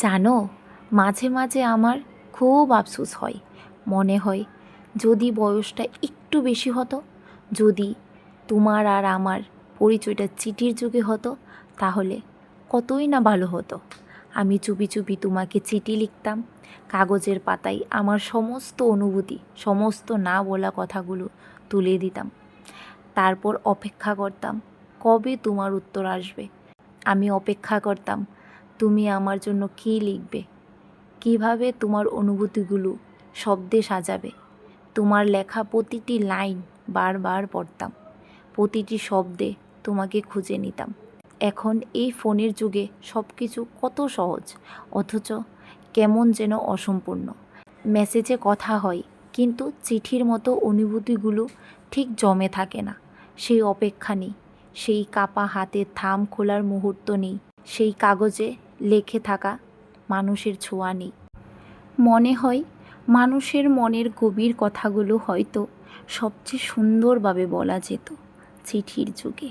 জানো, মাঝে মাঝে আমার খুব আফসোস হয়। মনে হয় যদি বয়সটা একটু বেশি হতো, যদি তোমার আর আমার পরিচয়টা চিঠির যুগে হতো, তাহলে কতই না ভালো হতো। আমি চুপি চুপি তোমাকে চিঠি লিখতাম, কাগজের পাতায় আমার সমস্ত অনুভূতি, সমস্ত না বলা কথাগুলো তুলে দিতাম। তারপর অপেক্ষা করতাম কবে তোমার উত্তর আসবে। আমি অপেক্ষা করতাম তুমি আমার জন্য কী লিখবে, কিভাবে তোমার অনুভূতিগুলো শব্দে সাজাবে। তোমার লেখা প্রতিটি লাইন বারবার পড়তাম, প্রতিটি শব্দে তোমাকে খুঁজে নিতাম। এখন এই ফোনের যুগে সব কিছু কত সহজ, অথচ কেমন যেন অসম্পূর্ণ। মেসেজে কথা হয়, কিন্তু চিঠির মতো অনুভূতিগুলো ঠিক জমে থাকে না। সেই অপেক্ষা নেই, সেই কাপা হাতের থাম খোলার মুহূর্ত নেই, সেই কাগজে লেখে থাকা মানুষের ছোঁয়া নেই। মনে হয় মানুষের মনের গভীর কথাগুলো হয়তো সবচেয়ে সুন্দরভাবে বলা যেত চিঠির যুগে।